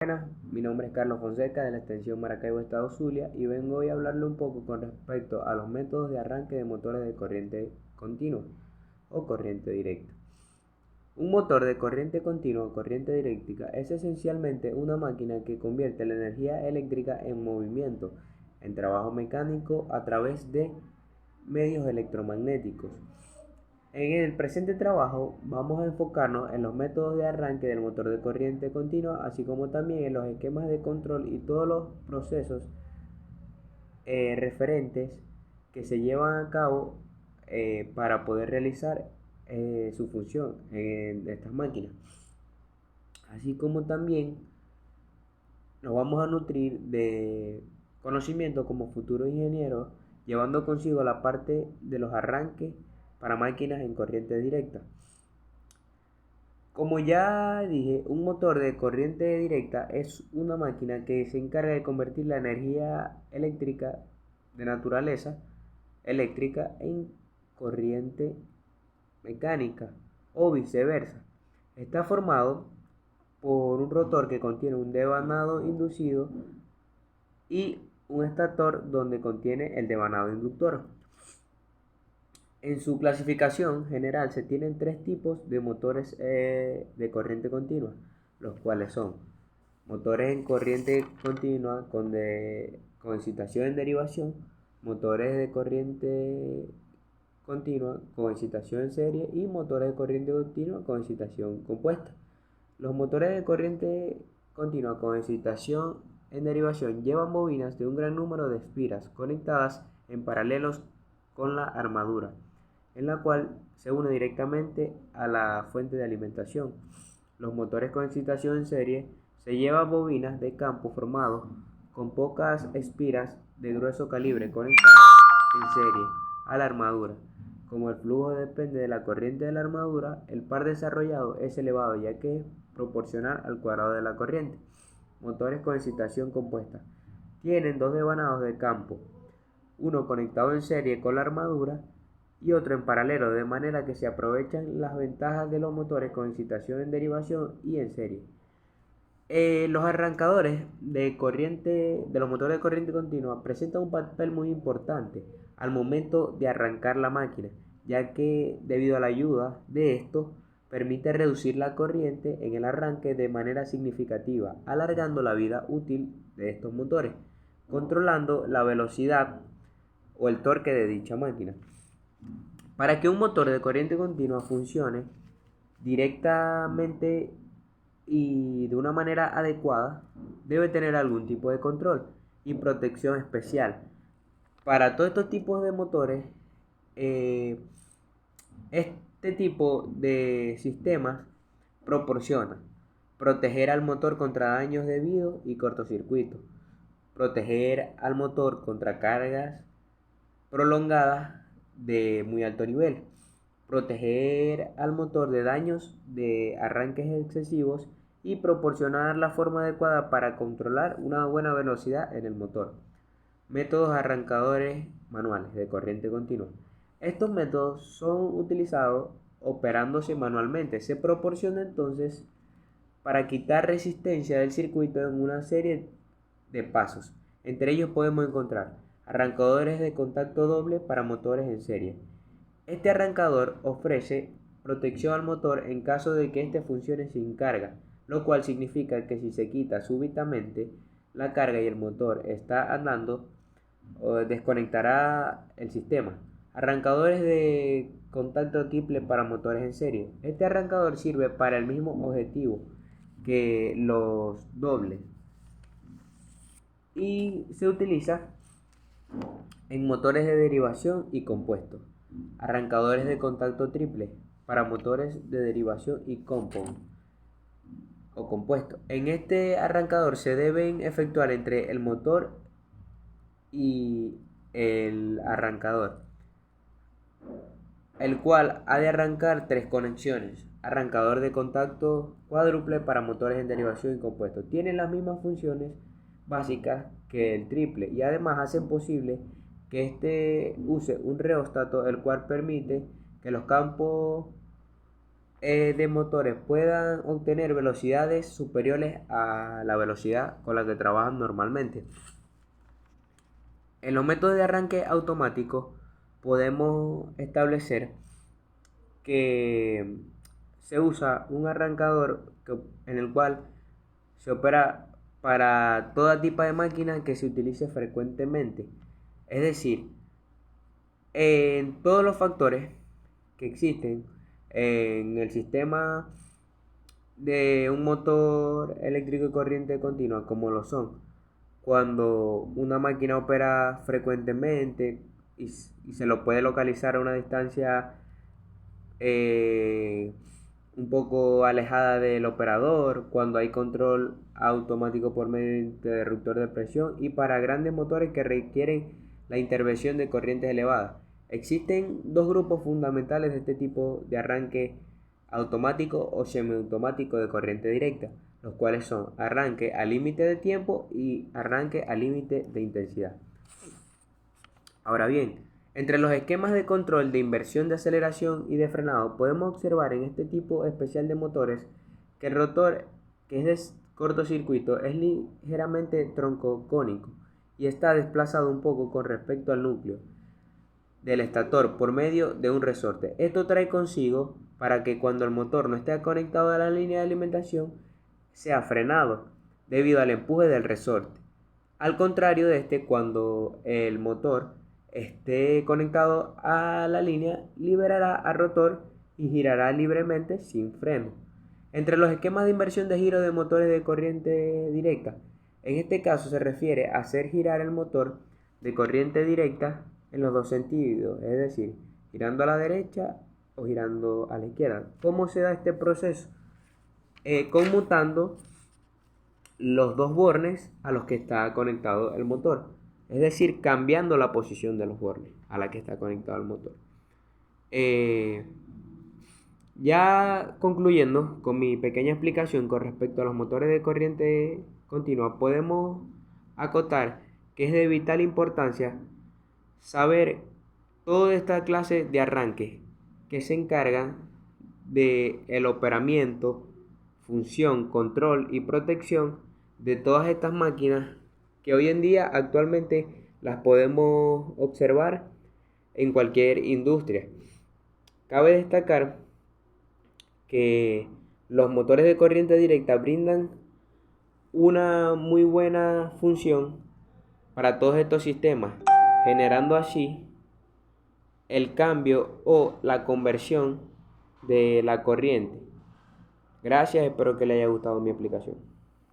Buenas, mi nombre es Carlos Fonseca de la extensión Maracaibo, Estado Zulia, y vengo hoy a hablarle un poco con respecto a los métodos de arranque de motores de corriente continua o corriente directa. Un motor de corriente continua o corriente directa es esencialmente una máquina que convierte la energía eléctrica en movimiento, en trabajo mecánico a través de medios electromagnéticos. En el presente trabajo vamos a enfocarnos en los métodos de arranque del motor de corriente continua, así como también en los esquemas de control y todos los procesos referentes que se llevan a cabo para poder realizar su función en estas máquinas. Así como también nos vamos a nutrir de conocimiento como futuros ingenieros, llevando consigo la parte de los arranques para máquinas en corriente directa. Como ya dije, un motor de corriente directa es una máquina que se encarga de convertir la energía eléctrica de naturaleza eléctrica en corriente mecánica o viceversa. Está formado por un rotor que contiene un devanado inducido y un estator donde contiene el devanado inductor. En su clasificación general se tienen tres tipos de motores de corriente continua, los cuales son motores en corriente continua con excitación en derivación, motores de corriente continua con excitación en serie y motores de corriente continua con excitación compuesta. Los motores de corriente continua con excitación en derivación llevan bobinas de un gran número de espiras conectadas en paralelos con la armadura, en la cual se une directamente a la fuente de alimentación. Los motores con excitación en serie se llevan bobinas de campo formados con pocas espiras de grueso calibre conectadas en serie a la armadura. Como el flujo depende de la corriente de la armadura, el par desarrollado es elevado ya que es proporcional al cuadrado de la corriente. Motores con excitación compuesta tienen dos devanados de campo, uno conectado en serie con la armadura y otro en paralelo, de manera que se aprovechan las ventajas de los motores con excitación en derivación y en serie. Los arrancadores de los motores de corriente continua presentan un papel muy importante al momento de arrancar la máquina, ya que debido a la ayuda de estos permite reducir la corriente en el arranque de manera significativa, alargando la vida útil de estos motores, controlando la velocidad o el torque de dicha máquina. Para que un motor de corriente continua funcione directamente y de una manera adecuada, debe tener algún tipo de control y protección especial. Para todos estos tipos de motores, este tipo de sistemas proporciona proteger al motor contra daños debidos y cortocircuitos, proteger al motor contra cargas prolongadas de muy alto nivel, proteger al motor de daños de arranques excesivos y proporcionar la forma adecuada para controlar una buena velocidad en el motor. Métodos arrancadores manuales de corriente continua. Estos métodos son utilizados operándose manualmente. Se proporciona entonces para quitar resistencia del circuito en una serie de pasos. Entre ellos podemos encontrar arrancadores de contacto doble para motores en serie. Este arrancador ofrece protección al motor en caso de que éste funcione sin carga, lo cual significa que si se quita súbitamente la carga y el motor está andando, desconectará el sistema. Arrancadores de contacto triple para motores en serie. Este arrancador sirve para el mismo objetivo que los dobles y se utiliza en motores de derivación y compuestos. Arrancadores de contacto triple para motores de derivación y compound o compuesto. En este arrancador se deben efectuar entre el motor y el arrancador, el cual ha de arrancar tres conexiones. Arrancador de contacto cuádruple para motores en derivación y compuesto. Tienen las mismas funciones básicas que el triple y además hacen posible que este use un reóstato el cual permite que los campos de motores puedan obtener velocidades superiores a la velocidad con la que trabajan normalmente. En los métodos de arranque automático podemos establecer que se usa un arrancador en el cual se opera para todo tipo de máquina que se utilice frecuentemente. Es decir, en todos los factores que existen en el sistema de un motor eléctrico y corriente continua, como lo son cuando una máquina opera frecuentemente y se lo puede localizar a una distancia eh, un poco alejada del operador, cuando hay control automático por medio de interruptor de presión y para grandes motores que requieren la intervención de corrientes elevadas. Existen dos grupos fundamentales de este tipo de arranque automático o semiautomático de corriente directa, los cuales son arranque a límite de tiempo y arranque a límite de intensidad. Ahora bien, entre los esquemas de control de inversión de aceleración y de frenado podemos observar en este tipo especial de motores que el rotor, que es de cortocircuito, es ligeramente troncocónico y está desplazado un poco con respecto al núcleo del estator por medio de un resorte. Esto trae consigo para que cuando el motor no esté conectado a la línea de alimentación sea frenado debido al empuje del resorte. Al contrario de este, cuando el motor esté conectado a la línea, liberará al rotor y girará libremente sin freno. Entre los esquemas de inversión de giro de motores de corriente directa, en este caso se refiere a hacer girar el motor de corriente directa en los dos sentidos, es decir, girando a la derecha o girando a la izquierda. ¿Cómo se da este proceso? Conmutando los dos bornes a los que está conectado el motor, es decir, cambiando la posición de los bornes a la que está conectado el motor. Ya concluyendo con mi pequeña explicación con respecto a los motores de corriente continua, podemos acotar que es de vital importancia saber toda esta clase de arranques que se encargan de el operamiento, función, control y protección de todas estas máquinas que hoy en día actualmente las podemos observar en cualquier industria. Cabe destacar que los motores de corriente directa brindan una muy buena función para todos estos sistemas, generando así el cambio o la conversión de la corriente. Gracias, espero que les haya gustado mi explicación.